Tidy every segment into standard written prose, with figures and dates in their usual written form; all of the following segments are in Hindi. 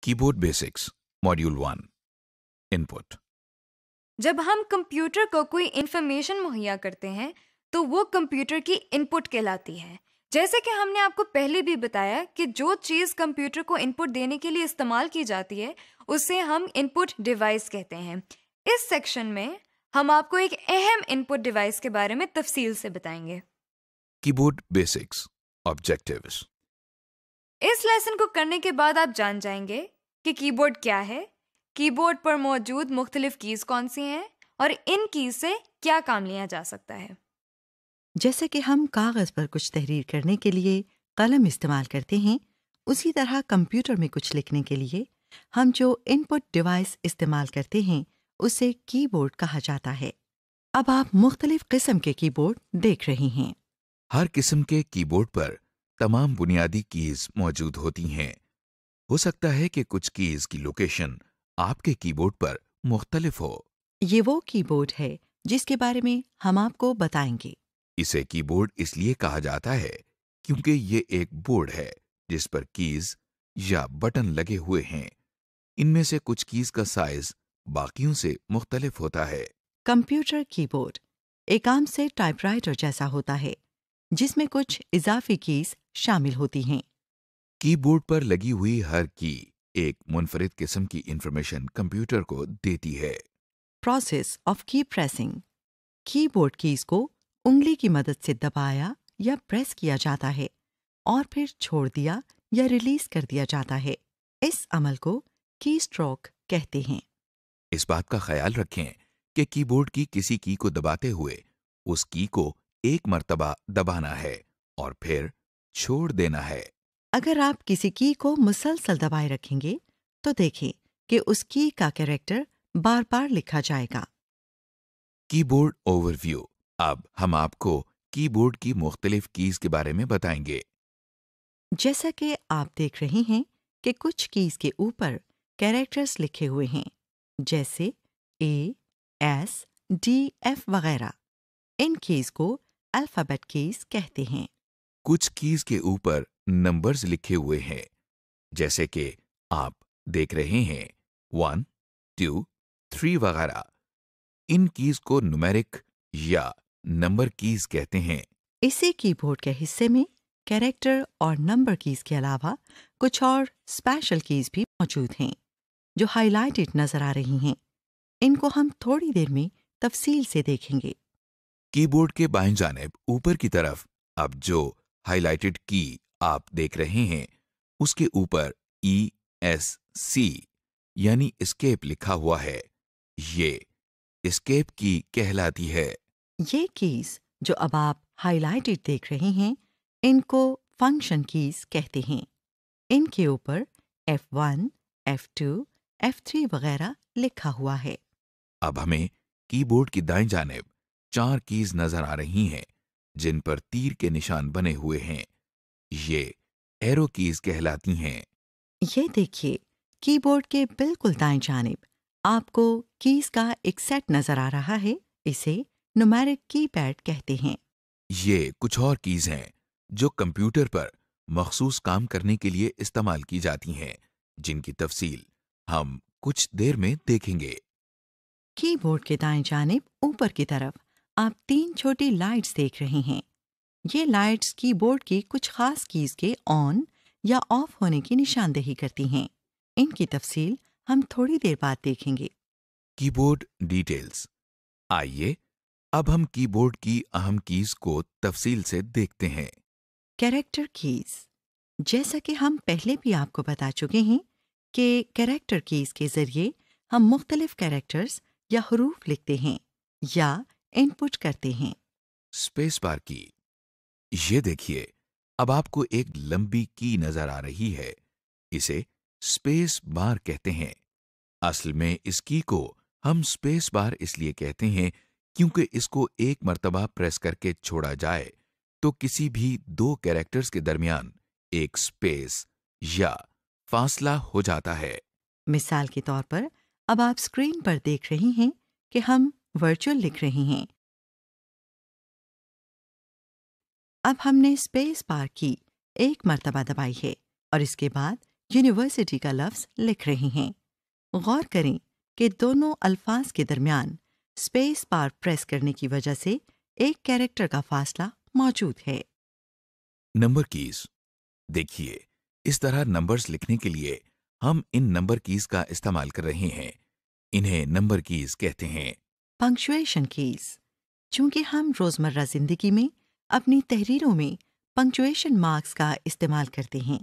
Keyboard basics module 1 input. जब हम कंप्यूटर को कोई इंफॉर्मेशन मुहैया करते हैं तो वो कंप्यूटर की इनपुट कहलाती है। जैसे कि हमने आपको पहले भी बताया कि जो चीज़ कंप्यूटर को इनपुट देने के लिए इस्तेमाल की जाती है उसे हम इनपुट डिवाइस कहते हैं। इस सेक्शन में हम आपको एक अहम इनपुट डिवाइस के बारे में तफसील से बताएंगे। Keyboard basics objectives. इस लेसन को करने के बाद आप जान जाएंगे कि कीबोर्ड क्या है, कीबोर्ड पर मौजूद मुख्तलिफ कीज़ कौन सी हैं और इन कीज़ से क्या काम लिया जा सकता है। जैसे कि हम कागज पर कुछ तहरीर करने के लिए कलम इस्तेमाल करते हैं, उसी तरह कंप्यूटर में कुछ लिखने के लिए हम जो इनपुट डिवाइस इस्तेमाल करते हैं उसे कीबोर्ड कहा जाता है। अब आप मुख्तलिफ किस्म के कीबोर्ड देख रहे हैं। हर किस्म के कीबोर्ड पर तमाम बुनियादी कीज मौजूद होती हैं। हो सकता है कि कुछ कीज की लोकेशन आपके कीबोर्ड पर मुख्तलिफ हो। ये वो कीबोर्ड है जिसके बारे में हम आपको बताएंगे। इसे कीबोर्ड इसलिए कहा जाता है क्योंकि ये एक बोर्ड है जिस पर कीज या बटन लगे हुए हैं। इनमें से कुछ कीज का साइज बाकियों से मुख्तलिफ होता है। कंप्यूटर कीबोर्ड एक आम से टाइपराइटर जैसा होता है जिसमें कुछ इजाफी कीज शामिल होती हैं। कीबोर्ड पर लगी हुई हर की एक मुनफरिद किस्म की इंफॉर्मेशन कंप्यूटर को देती है। प्रोसेस ऑफ की प्रेसिंग कीबोर्ड कीज को उंगली की मदद से दबाया या प्रेस किया जाता है और फिर छोड़ दिया या रिलीज कर दिया जाता है। इस अमल को की स्ट्रोक कहते हैं। इस बात का ख्याल रखें कि कीबोर्ड की किसी की को दबाते हुए उस की को एक मर्तबा दबाना है और फिर छोड़ देना है। अगर आप किसी की को मुसलसल दबाए रखेंगे तो देखें कि उस की का कैरेक्टर बार बार लिखा जाएगा। Keyboard overview. अब हम आपको कीबोर्ड की मुख्तलिफ कीज के बारे में बताएंगे। जैसा कि आप देख रहे हैं कि कुछ कीज के ऊपर कैरेक्टर्स लिखे हुए हैं, जैसे ए, एस, डी, एफ वगैरह। इन कीज को अल्फाबेट कीज कहते हैं। कुछ कीज के ऊपर नंबर्स लिखे हुए हैं, जैसे कि आप देख रहे हैं 1, 2, 3 वगैरह। इन कीज को न्यूमेरिक या नंबर कीज कहते हैं। इसी कीबोर्ड के हिस्से में कैरेक्टर और नंबर कीज के अलावा कुछ और स्पेशल कीज भी मौजूद हैं जो हाइलाइटेड नजर आ रही हैं। इनको हम थोड़ी देर में तफसील से देखेंगे। कीबोर्ड के बाएं जानिब ऊपर की तरफ अब जो हाइलाइटेड की आप देख रहे हैं उसके ऊपर ESC यानी एस्केप लिखा हुआ है। ये एस्केप की कहलाती है। ये कीज जो अब आप हाइलाइटेड देख रहे हैं, इनको फंक्शन कीज कहते हैं। इनके ऊपर F1, F2, F3 वगैरह लिखा हुआ है। अब हमें कीबोर्ड की दाएं जानिब 4 कीज नजर आ रही हैं जिन पर तीर के निशान बने हुए हैं। ये एरो कीज कहलाती हैं। ये देखिए, कीबोर्ड के बिल्कुल दाएं जानिब आपको कीज का एक सेट नजर आ रहा है। इसे न्यूमेरिक कीपैड कहते हैं। ये कुछ और कीज हैं जो कंप्यूटर पर मखसूस काम करने के लिए इस्तेमाल की जाती हैं, जिनकी तफसील हम कुछ देर में देखेंगे। कीबोर्ड के दाएं जानिब ऊपर की तरफ आप 3 छोटी लाइट्स देख रहे हैं। ये लाइट्स कीबोर्ड की कुछ खास कीज के ऑन या ऑफ होने की निशानदेही करती हैं। इनकी तफसील हम थोड़ी देर बाद देखेंगे। Keyboard details. आइए अब हम कीबोर्ड की अहम कीज को तफसील से देखते हैं। Character keys. जैसा कि हम पहले भी आपको बता चुके हैं कि कैरेक्टर कीज के जरिए हम मुख्तलिफ कैरेक्टर्स या हरूफ लिखते हैं या इनपुट करते हैं। स्पेस बार की। ये देखिए, अब आपको एक लंबी की नजर आ रही है। इसे स्पेस बार कहते हैं। असल में इस की को हम स्पेस बार इसलिए कहते हैं क्योंकि इसको एक मर्तबा प्रेस करके छोड़ा जाए तो किसी भी 2 कैरेक्टर्स के दरमियान एक स्पेस या फासला हो जाता है। मिसाल के तौर पर अब आप स्क्रीन पर देख रही हैं कि हम वर्चुअल लिख रहे हैं। अब हमने स्पेस बार की एक मर्तबा दबाई है और इसके बाद यूनिवर्सिटी का लफ्ज़ लिख रहे हैं। गौर करें कि दोनों अल्फाज के दरमियान स्पेस बार प्रेस करने की वजह से एक कैरेक्टर का फासला मौजूद है। Number keys. देखिए, इस तरह नंबर्स लिखने के लिए हम इन नंबर कीज का इस्तेमाल कर रहे हैं। इन्हें नंबर कीज कहते हैं। Punctuation keys. चूंकि हम रोजमर्रा जिंदगी में अपनी तहरीरों में पंक्चुएशन मार्क्स का इस्तेमाल करते हैं,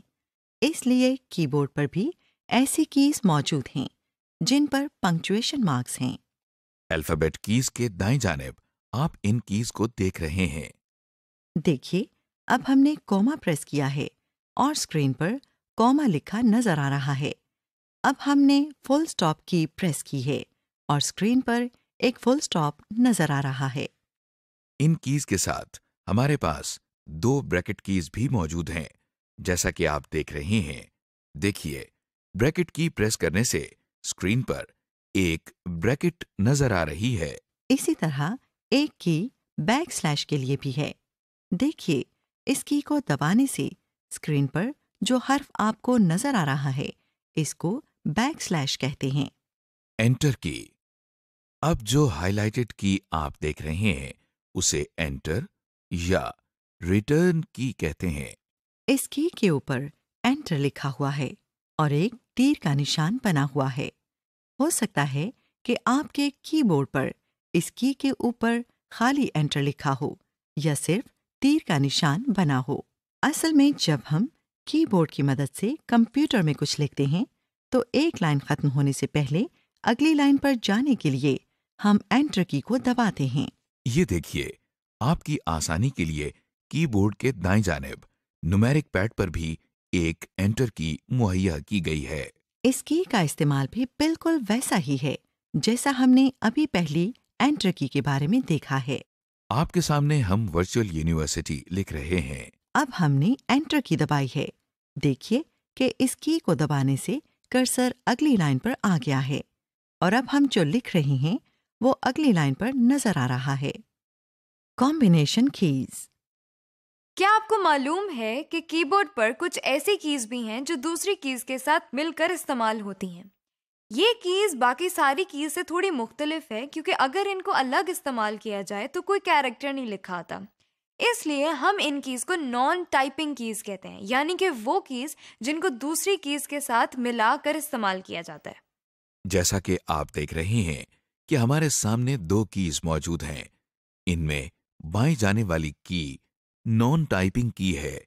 इसलिए कीबोर्ड पर भी ऐसी कीज मौजूद हैं जिन पर पंक्चुएशन मार्क्स हैं। अल्फाबेट कीज के दाएं जानिब आप इन कीज को देख रहे हैं। देखिए, अब हमने कॉमा प्रेस किया है और स्क्रीन पर कॉमा लिखा नजर आ रहा है। अब हमने फुल स्टॉप की प्रेस की है और स्क्रीन पर एक फुल स्टॉप नजर आ रहा है। इन कीज के साथ हमारे पास 2 ब्रैकेट कीज भी मौजूद हैं, जैसा कि आप देख रहे हैं। देखिए, ब्रैकेट की प्रेस करने से स्क्रीन पर एक ब्रैकेट नजर आ रही है। इसी तरह एक की बैकस्लैश के लिए भी है। देखिए, इस की को दबाने से स्क्रीन पर जो हर्फ आपको नजर आ रहा है, इसको बैकस्लैश कहते हैं। एंटर की। अब जो हाइलाइटेड की आप देख रहे हैं उसे एंटर या रिटर्न की कहते हैं। इस की के ऊपर एंटर लिखा हुआ है और एक तीर का निशान बना हुआ है। हो सकता है कि आपके कीबोर्ड पर इस की के ऊपर खाली एंटर लिखा हो या सिर्फ तीर का निशान बना हो। असल में जब हम कीबोर्ड की मदद से कंप्यूटर में कुछ लिखते हैं तो एक लाइन खत्म होने से पहले अगली लाइन पर जाने के लिए हम एंटर की को दबाते हैं। ये देखिए, आपकी आसानी के लिए कीबोर्ड के दाएं जानिब न्यूमेरिक पैड पर भी एक एंटर की मुहैया की गई है। इस की का इस्तेमाल भी बिल्कुल वैसा ही है जैसा हमने अभी पहली एंटर की के बारे में देखा है। आपके सामने हम वर्चुअल यूनिवर्सिटी लिख रहे हैं। अब हमने एंटर की दबाई है। देखिए कि इस की को दबाने से कर्सर अगली लाइन पर आ गया है और अब हम जो लिख रहे हैं वो अगली लाइन पर नजर आ रहा है। Combination keys. क्या आपको मालूम है कि कीबोर्ड पर कुछ ऐसी कीज भी हैं जो दूसरी कीज के साथ मिलकर इस्तेमाल होती हैं। ये कीज बाकी सारी कीज से थोड़ी मुख्तलिफ है क्योंकि अगर इनको अलग इस्तेमाल किया जाए तो कोई कैरेक्टर नहीं लिखा आता। इसलिए हम इन कीज को नॉन टाइपिंग कीज कहते हैं, यानी कि वो कीज जिनको दूसरी कीज के साथ मिलाकर इस्तेमाल किया जाता है। जैसा कि आप देख रहे हैं कि हमारे सामने 2 कीज मौजूद हैं। इनमें बाएं जाने वाली की नॉन टाइपिंग की है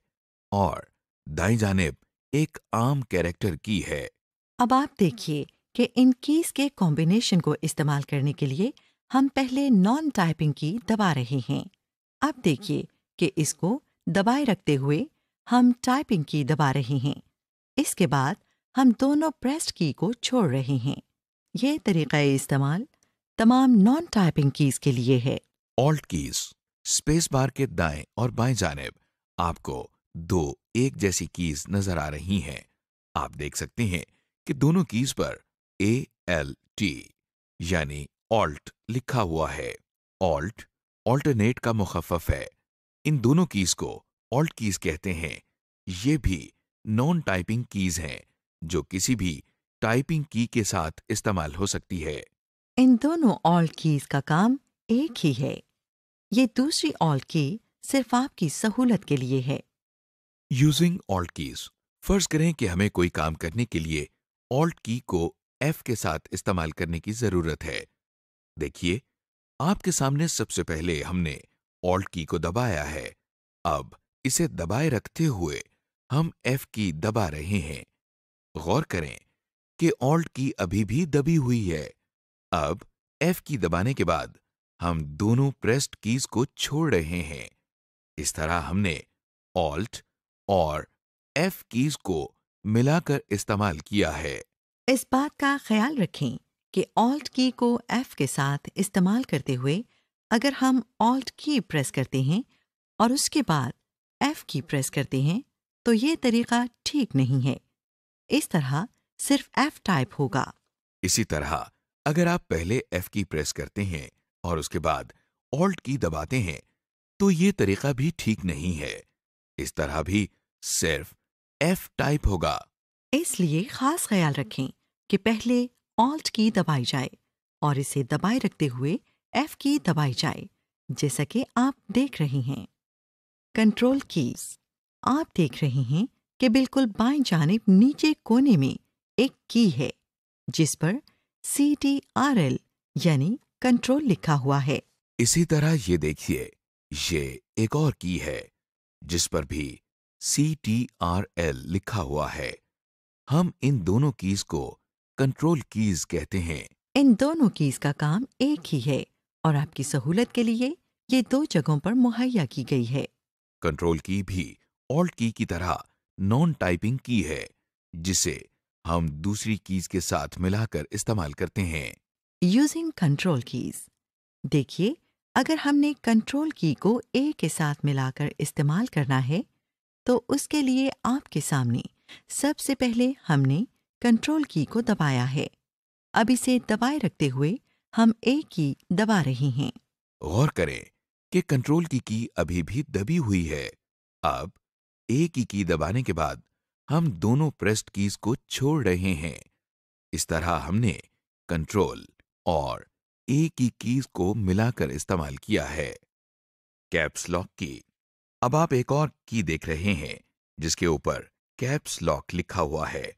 और दाएं जानिब एक आम कैरेक्टर की है। अब आप देखिए कि इन कीज के कॉम्बिनेशन को इस्तेमाल करने के लिए हम पहले नॉन टाइपिंग की दबा रहे हैं। अब देखिए कि इसको दबाए रखते हुए हम टाइपिंग की दबा रहे हैं। इसके बाद हम दोनों प्रेस्ड की को छोड़ रहे हैं। यह तरीका इस्तेमाल तमाम नॉन टाइपिंग कीज के लिए है। Alt keys. स्पेस बार के दाएं और बाएं जानिब आपको 2 एक जैसी कीज नजर आ रही हैं। आप देख सकते हैं कि दोनों कीज पर ALT यानी ऑल्ट लिखा हुआ है। ऑल्ट ऑल्टरनेट का मुखफ़्फ़फ है। इन दोनों कीज को ऑल्ट कीज कहते हैं। ये भी नॉन टाइपिंग कीज हैं जो किसी भी टाइपिंग की के साथ इस्तेमाल हो सकती है। इन दोनों ऑल्ट कीज का काम एक ही है। ये दूसरी ऑल्ट की सिर्फ आपकी सहूलत के लिए है। Using alt keys. फर्ज करें कि हमें कोई काम करने के लिए ऑल्ट की को F के साथ इस्तेमाल करने की जरूरत है। देखिए, आपके सामने सबसे पहले हमने ऑल्ट की को दबाया है। अब इसे दबाए रखते हुए हम F की दबा रहे हैं। गौर करें कि ऑल्ट की अभी भी दबी हुई है। अब F की दबाने के बाद हम दोनों प्रेस्ड कीज को छोड़ रहे हैं। इस तरह हमने ऑल्ट और F कीज को मिलाकर इस्तेमाल किया है। इस बात का ख्याल रखें कि ऑल्ट की को F के साथ इस्तेमाल करते हुए अगर हम ऑल्ट की प्रेस करते हैं और उसके बाद F की प्रेस करते हैं तो ये तरीका ठीक नहीं है। इस तरह सिर्फ F टाइप होगा। इसी तरह अगर आप पहले F की प्रेस करते हैं और उसके बाद ऑल्ट की दबाते हैं तो ये तरीका भी ठीक नहीं है। इस तरह भी सिर्फ F टाइप होगा। इसलिए खास ख्याल रखें कि पहले ऑल्ट की दबाई जाए और इसे दबाए रखते हुए एफ की दबाई जाए, जैसा कि आप देख रहे हैं। Control keys. आप देख रहे हैं कि बिल्कुल बाएं जानिब नीचे कोने में एक की है जिस पर CTRL यानी कंट्रोल लिखा हुआ है। इसी तरह ये देखिए, ये एक और की है जिस पर भी CTRL लिखा हुआ है। हम इन दोनों कीज को कंट्रोल कीज कहते हैं। इन दोनों कीज का काम एक ही है और आपकी सहूलत के लिए ये 2 जगहों पर मुहैया की गई है। कंट्रोल की भी ऑल्ट की तरह नॉन टाइपिंग की है, जिसे हम दूसरी कीज के साथ मिलाकर इस्तेमाल करते हैं। Using control keys. देखिए, अगर हमने कंट्रोल की को ए के साथ मिलाकर इस्तेमाल करना है तो उसके लिए आपके सामने सबसे पहले हमने कंट्रोल की को दबाया है। अब इसे दबाए रखते हुए हम ए की दबा रहे हैं। गौर करें कि कंट्रोल की अभी भी दबी हुई है। अब ए की दबाने के बाद हम दोनों प्रेस्ड कीज को छोड़ रहे हैं। इस तरह हमने कंट्रोल और ए की कीज को मिलाकर इस्तेमाल किया है। कैप्स लॉक की। अब आप एक और की देख रहे हैं जिसके ऊपर कैप्स लॉक लिखा हुआ है।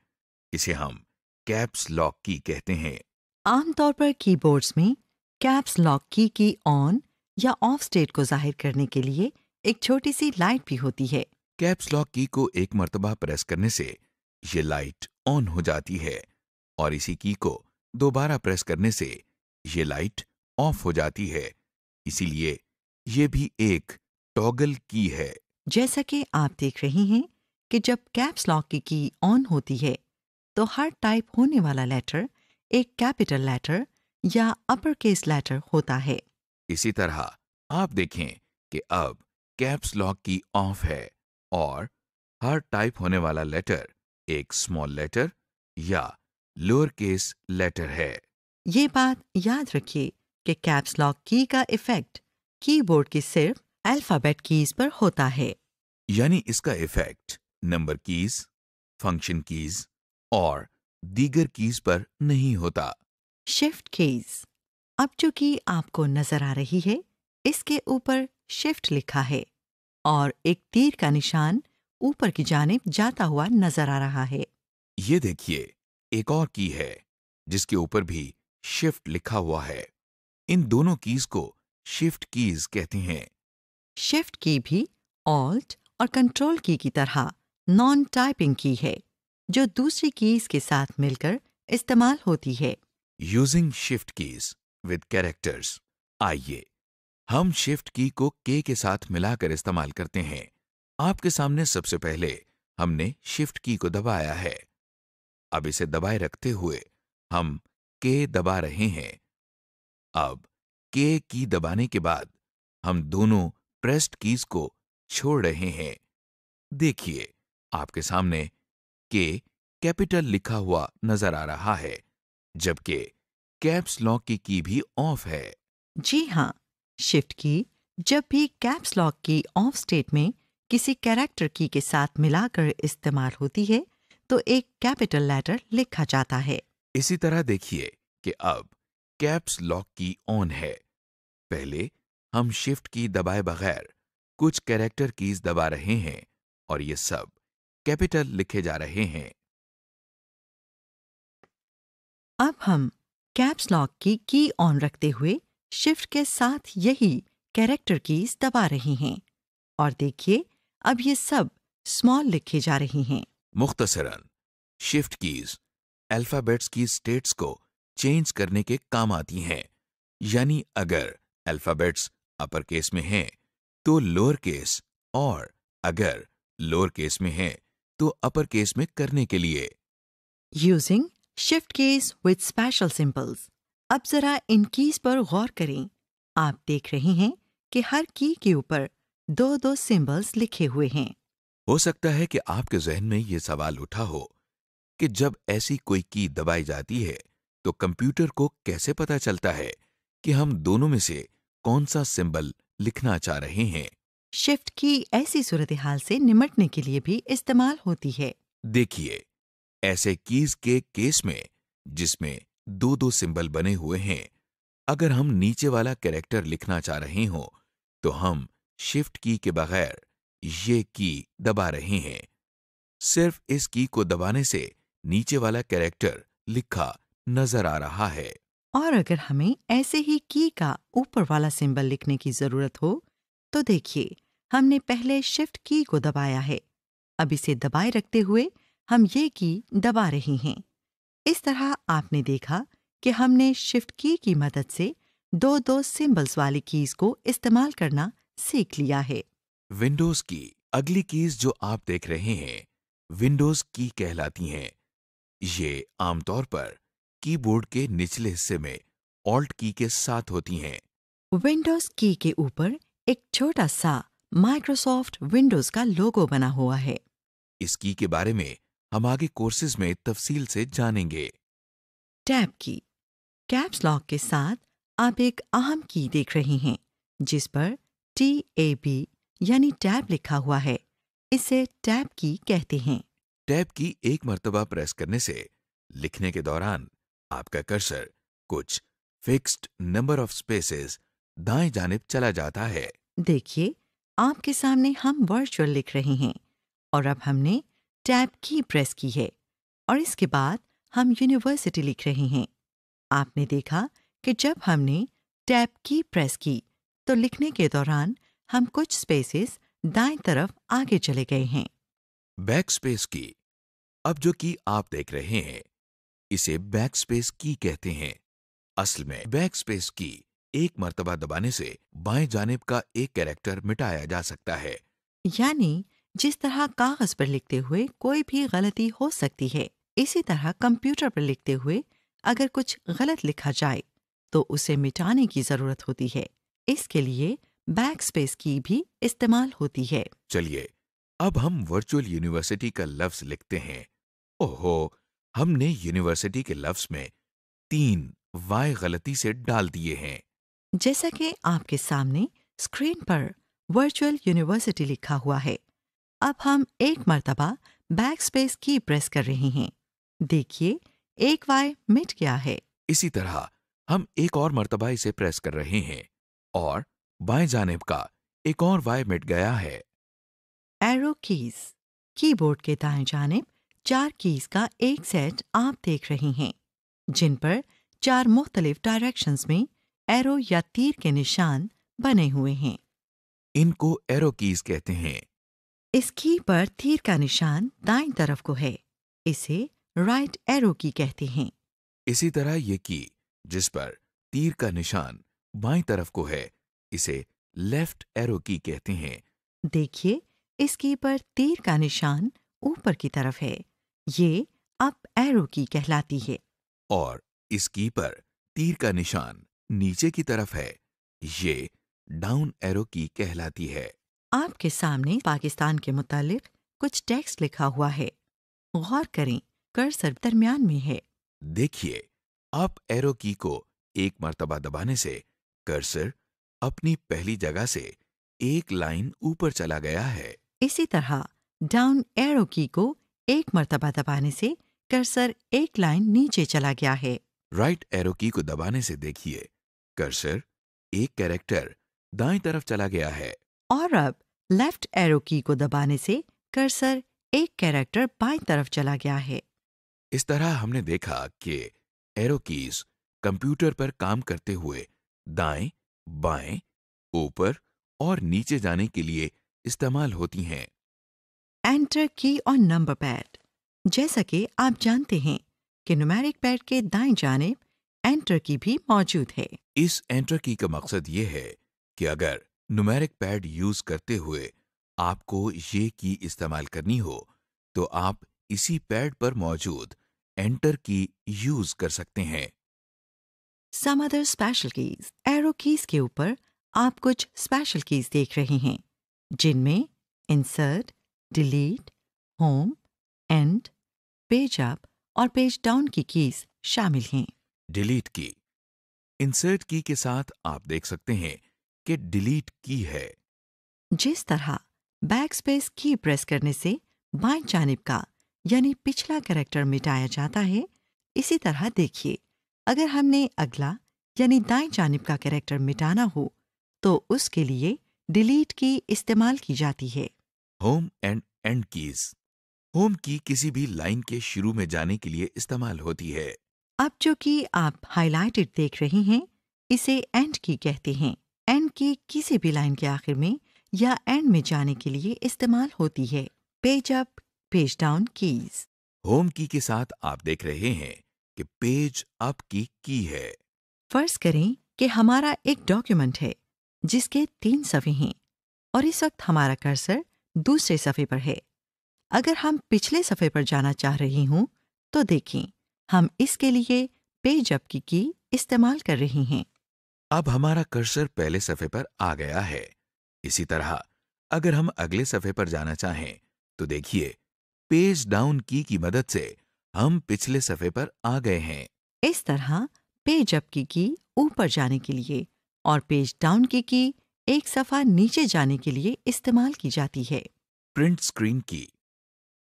इसे हम कैप्स लॉक की कहते हैं। आमतौर पर कीबोर्ड्स में कैप्स लॉक की ऑन या ऑफ स्टेट को जाहिर करने के लिए एक छोटी सी लाइट भी होती है। कैप्स लॉक की को एक मर्तबा प्रेस करने से ये लाइट ऑन हो जाती है और इसी की को दोबारा प्रेस करने से ये लाइट ऑफ हो जाती है। इसीलिए ये भी एक टॉगल की है। जैसा कि आप देख रहे हैं कि जब कैप्स लॉक की ऑन होती है तो हर टाइप होने वाला लेटर एक कैपिटल लेटर या अपर केस लेटर होता है। इसी तरह आप देखें कि अब कैप्स लॉक की ऑफ है और हर टाइप होने वाला लेटर एक स्मॉल लेटर या लोअर केस लेटर है। ये बात याद रखिए कि कैप्स लॉक की का इफेक्ट कीबोर्ड की सिर्फ अल्फाबेट कीज पर होता है, यानी इसका effect number keys, function keys और दीगर कीज पर नहीं होता। Shift keys. अब जो की आपको नजर आ रही है इसके ऊपर शिफ्ट लिखा है और एक तीर का निशान ऊपर की जानिब जाता हुआ नजर आ रहा है। ये देखिए, एक और की है जिसके ऊपर भी शिफ्ट लिखा हुआ है। इन दोनों कीज को शिफ्ट कीज कहते हैं। शिफ्ट की भी ऑल्ट और कंट्रोल की तरह नॉन टाइपिंग की है जो दूसरी कीज के साथ मिलकर इस्तेमाल होती है। Using shift keys with characters. आइए हम शिफ्ट की को के साथ मिलाकर इस्तेमाल करते हैं। आपके सामने सबसे पहले हमने शिफ्ट की को दबाया है। अब इसे दबाए रखते हुए हम के दबा रहे हैं। अब के की दबाने के बाद हम दोनों प्रेस्ड कीज को छोड़ रहे हैं। देखिए, आपके सामने के कैपिटल लिखा हुआ नजर आ रहा है, जबकि कैप्स लॉक की भी ऑफ है। जी हाँ, शिफ्ट की जब भी कैप्स लॉक की ऑफ स्टेट में किसी कैरेक्टर की के साथ मिलाकर इस्तेमाल होती है तो एक कैपिटल लेटर लिखा जाता है। इसी तरह देखिए कि अब कैप्स लॉक की ऑन है। पहले हम शिफ्ट की दबाए बगैर कुछ कैरेक्टर कीज दबा रहे हैं और ये सब कैपिटल लिखे जा रहे हैं। अब हम कैप्स लॉक की ऑन रखते हुए शिफ्ट के साथ यही कैरेक्टर कीज दबा रहे हैं और देखिए अब ये सब स्मॉल लिखे जा रही हैं। मुख्तसरन, शिफ्ट कीज अल्फाबेट्स की स्टेट्स को चेंज करने के काम आती हैं। यानी अगर अल्फाबेट्स अपर केस में हैं तो लोअर केस, और अगर लोअर केस में हैं तो अपर केस में करने के लिए। Using shift keys with special symbols. अब जरा इन कीज पर गौर करें। आप देख रहे हैं कि हर की के ऊपर 2-2 सिंबल्स लिखे हुए हैं। हो सकता है कि आपके जहन में यह सवाल उठा हो कि जब ऐसी कोई की दबाई जाती है तो कंप्यूटर को कैसे पता चलता है कि हम दोनों में से कौन सा सिंबल लिखना चाह रहे हैं। शिफ्ट की ऐसी सूरत हाल से निमटने के लिए भी इस्तेमाल होती है। देखिए, ऐसे कीज के केस में जिसमें दो दो सिंबल बने हुए हैं, अगर हम नीचे वाला कैरेक्टर लिखना चाह रहे हो तो हम शिफ्ट की के बगैर ये की दबा रहे हैं। सिर्फ इस की को दबाने से नीचे वाला कैरेक्टर लिखा नजर आ रहा है। और अगर हमें ऐसे ही की का ऊपर वाला सिंबल लिखने की जरूरत हो तो देखिए, हमने पहले शिफ्ट की को दबाया है। अब इसे दबाए रखते हुए हम ये की दबा रहे हैं। इस तरह आपने देखा कि हमने शिफ्ट की मदद से दो दो सिंबल्स वाली कीज को इस्तेमाल करना सीख लिया है। विंडोज की अगली कीज जो आप देख रहे हैं विंडोज की कहलाती हैं। ये आमतौर पर कीबोर्ड के निचले हिस्से में ऑल्ट की के साथ होती हैं। विंडोज की के ऊपर एक छोटा सा माइक्रोसॉफ्ट विंडोज का लोगो बना हुआ है। इस की के बारे में हम आगे कोर्सेज में तफसील से जानेंगे। टैब की, कैप्स लॉक के साथ आप एक अहम की देख रहे हैं जिस पर TAB यानी टैब लिखा हुआ है। इसे टैब की कहते हैं। टैब की एक मर्तबा प्रेस करने से लिखने के दौरान आपका कर्सर कुछ फिक्स्ड नंबर ऑफ स्पेसेस दाएं जानिब चला जाता है। देखिए, आपके सामने हम वर्चुअल लिख रहे हैं और अब हमने टैब की प्रेस की है और इसके बाद हम यूनिवर्सिटी लिख रहे हैं। आपने देखा कि जब हमने टैब की प्रेस की तो लिखने के दौरान हम कुछ स्पेसेस दाएं तरफ आगे चले गए हैं। बैक स्पेस की, अब जो की आप देख रहे हैं इसे बैक स्पेस की कहते हैं। असल में बैक स्पेस की एक मर्तबा दबाने से बाएं जानिब का एक कैरेक्टर मिटाया जा सकता है। यानी जिस तरह कागज पर लिखते हुए कोई भी गलती हो सकती है, इसी तरह कंप्यूटर पर लिखते हुए अगर कुछ गलत लिखा जाए तो उसे मिटाने की जरूरत होती है। इसके लिए बैक स्पेस की भी इस्तेमाल होती है। चलिए अब हम वर्चुअल यूनिवर्सिटी का लफ्ज लिखते हैं। ओहो, हमने यूनिवर्सिटी के लफ्ज में 3 वाई गलती से डाल दिए हैं। जैसा कि आपके सामने स्क्रीन पर वर्चुअल यूनिवर्सिटी लिखा हुआ है। अब हम एक मर्तबा बैक स्पेस की प्रेस कर रहे हैं। देखिए, एक वाई मिट गया है। इसी तरह हम एक और मर्तबा इसे प्रेस कर रहे हैं और बाएं जानिब का एक और वाई मिट गया है। एरो कीज, कीबोर्ड के दाएं जानिब 4 कीज का एक सेट आप देख रहे हैं जिन पर 4 मुख्तलिफ डायरेक्शंस में एरो या तीर के निशान बने हुए हैं। इनको एरो कीज कहते हैं। इस की पर तीर का निशान दाईं तरफ को है, इसे राइट एरो की कहते हैं। इसी तरह ये की जिस पर तीर का निशान बाईं तरफ को है इसे लेफ्ट एरो की कहते हैं। देखिए, इस की पर तीर का निशान ऊपर की तरफ है, ये अप एरो की कहलाती है। और इस की पर तीर का निशान नीचे की तरफ है, ये डाउन एरो की कहलाती है। आपके सामने पाकिस्तान के मुतालिक कुछ टेक्स्ट लिखा हुआ है। गौर करें, कर्सर दरमियान में है। देखिए, अप एरो की को एक मर्तबा दबाने से कर्सर अपनी पहली जगह से एक लाइन ऊपर चला गया है। इसी तरह डाउन एरो की को एक मर्तबा दबाने से कर्सर एक लाइन नीचे चला गया है। राइट एरो की को दबाने से देखिए कर्सर एक कैरेक्टर दाईं तरफ चला गया है। और अब लेफ्ट एरो की को दबाने से कर्सर एक कैरेक्टर बाईं तरफ चला गया है। इस तरह हमने देखा कि एरो कीज कंप्यूटर पर काम करते हुए दाएं, बाएं, ऊपर और नीचे जाने के लिए इस्तेमाल होती हैं। एंटर की और नंबर पैड, जैसा कि आप जानते हैं कि न्यूमेरिक पैड के दाएं जानिब एंटर की भी मौजूद है। इस एंटर की का मकसद ये है कि अगर न्यूमेरिक पैड यूज करते हुए आपको ये की इस्तेमाल करनी हो तो आप इसी पैड पर मौजूद एंटर की यूज कर सकते हैं। Some other special keys, arrow keys के ऊपर आप कुछ स्पेशल कीज देख रहे हैं जिनमें insert, delete, home, and, page up और पेज डाउन की कीज शामिल हैं। डिलीट की, इंसर्ट की के साथ आप देख सकते हैं कि डिलीट की है। जिस तरह बैक स्पेस की प्रेस करने से बाएं जानिब का यानी पिछला कैरेक्टर मिटाया जाता है, इसी तरह देखिए, अगर हमने अगला यानी दाएं जानिब का कैरेक्टर मिटाना हो तो उसके लिए डिलीट की इस्तेमाल की जाती है। Home and and keys. Home की किसी भी लाइन के शुरू में जाने के लिए इस्तेमाल होती है। अब जो कि आप हाइलाइटेड देख रही हैं, इसे एंड की कहते हैं। एंड की किसी भी लाइन के आखिर में या एंड में जाने के लिए इस्तेमाल होती है। Page up, page down keys. Home की के साथ आप देख रहे हैं कि पेज अप की है। फर्ज करें कि हमारा एक डॉक्यूमेंट है जिसके 3 सफ़े हैं और इस वक्त हमारा कर्सर दूसरे सफ़े पर है। अगर हम पिछले सफ़े पर जाना चाह रही हूं तो देखें, हम इसके लिए पेज अप की इस्तेमाल कर रही हैं। अब हमारा कर्सर पहले सफ़े पर आ गया है। इसी तरह अगर हम अगले सफ़े पर जाना चाहें तो देखिए, पेज डाउन की मदद से हम पिछले सफ़े पर आ गए हैं। इस तरह पेज अप की ऊपर जाने के लिए और पेज डाउन की एक सफ़ा नीचे जाने के लिए इस्तेमाल की जाती है। प्रिंट स्क्रीन की।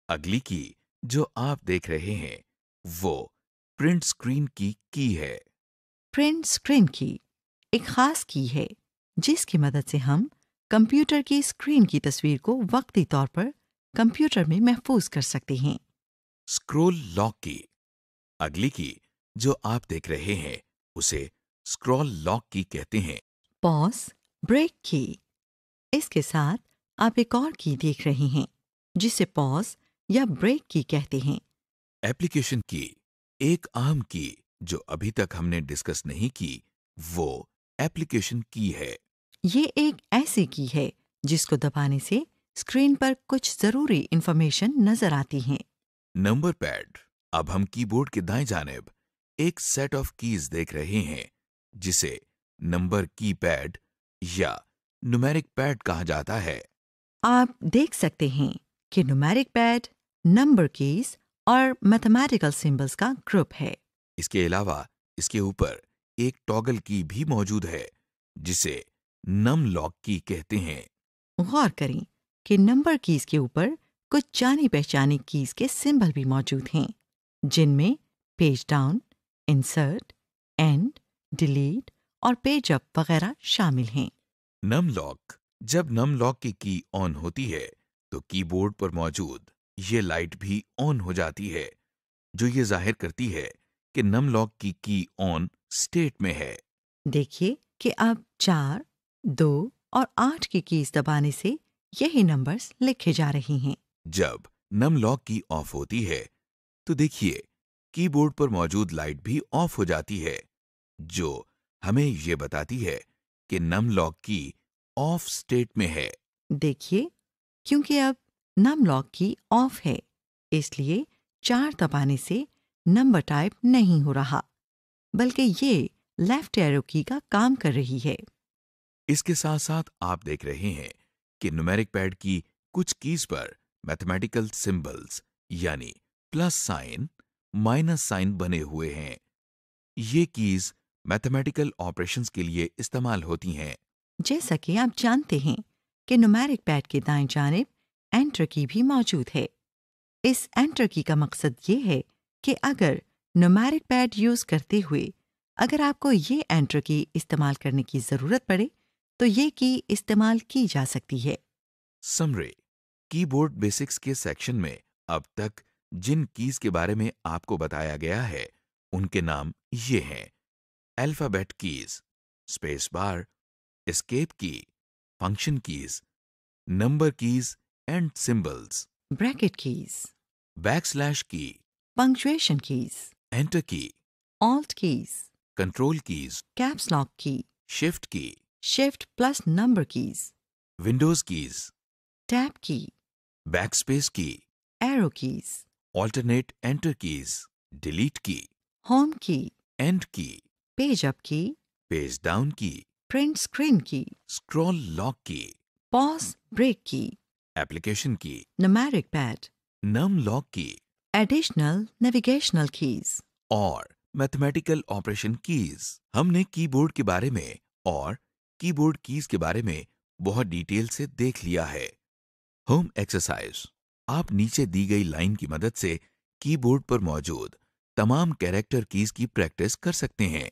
अगली की जो आप देख रहे हैं वो प्रिंट स्क्रीन की है। प्रिंट स्क्रीन की एक खास की है जिसकी मदद से हम कंप्यूटर की स्क्रीन की तस्वीर को वक्ती तौर पर कंप्यूटर में महफूज कर सकते हैं। स्क्रॉल लॉक की। अगली की जो आप देख रहे हैं उसे स्क्रॉल लॉक की कहते हैं। पॉज, ब्रेक की। इसके साथ आप एक और की देख रहे हैं जिसे पॉज या ब्रेक की कहते हैं। एप्लीकेशन की। एक आम की जो अभी तक हमने डिस्कस नहीं की वो एप्लीकेशन की है। ये एक ऐसी की है जिसको दबाने से स्क्रीन पर कुछ जरूरी इंफॉर्मेशन नजर आती है। Number pad. अब हम कीबोर्ड के दाएं जानिब एक सेट ऑफ कीज देख रहे हैं जिसे नंबर की पैड या न्यूमेरिक पैड कहा जाता है। आप देख सकते हैं कि न्यूमेरिक पैड, नंबर कीज और मैथमेटिकल सिंबल्स का ग्रुप है। इसके अलावा इसके ऊपर एक टॉगल की भी मौजूद है जिसे नम लॉक की कहते हैं। गौर करें कि नंबर कीज के ऊपर कुछ जानी पहचानी कीज के सिंबल भी मौजूद हैं, जिनमें page down, insert, end, delete और पेज अप वगैरह शामिल हैं। Num lock. जब नम लॉक की ऑन होती है तो कीबोर्ड पर मौजूद ये लाइट भी ऑन हो जाती है जो ये जाहिर करती है कि नम लॉक की ऑन स्टेट में है। देखिए कि अब 4, 2 और 8 की कीज दबाने से यही नंबर्स लिखे जा रही हैं। जब नम लॉक की ऑफ होती है तो देखिए, कीबोर्ड पर मौजूद लाइट भी ऑफ हो जाती है जो हमें ये बताती है कि नम लॉक की ऑफ स्टेट में है। देखिए, क्योंकि अब नम लॉक की ऑफ है, इसलिए 4 दबाने से नंबर टाइप नहीं हो रहा, बल्कि ये लेफ्ट एरो की का काम कर रही है। इसके साथ साथ आप देख रहे हैं कि न्यूमेरिक पैड की कुछ कीज पर मैथमेटिकल सिंबल्स यानी प्लस साइन, माइनस साइन बने हुए हैं। ये कीज मैथमेटिकल ऑपरेशंस के लिए इस्तेमाल होती हैं। जैसा कि आप जानते हैं कि न्यूमेरिक पैड के दाएं जानिब एंटर की भी मौजूद है। इस एंटर की का मकसद ये है कि अगर न्यूमेरिक पैड यूज करते हुए अगर आपको ये एंटर की इस्तेमाल करने की जरूरत पड़े तो ये की इस्तेमाल की जा सकती है। समरी। कीबोर्ड बेसिक्स के सेक्शन में अब तक जिन कीज के बारे में आपको बताया गया है उनके नाम ये हैं: alphabet keys, space bar, escape key, function keys, number keys and symbols, bracket keys, backslash key, punctuation keys, enter key, alt keys, control keys, caps lock key, shift key, shift plus number keys, Windows keys, tab key, backspace key, arrow keys, alternate enter keys, delete key, home key, end key, page up key, page down key, print screen key, scroll lock key, pause break key, application की, न्यूमेरिक पैड, नम लॉक की एडिशनल नेविगेशनल कीज और मैथमेटिकल ऑपरेशन कीज। हमने कीबोर्ड के बारे में और कीबोर्ड कीज के बारे में बहुत डिटेल से देख लिया है। Home exercise. आप नीचे दी गई लाइन की मदद से कीबोर्ड पर मौजूद तमाम कैरेक्टर कीज की प्रैक्टिस कर सकते हैं।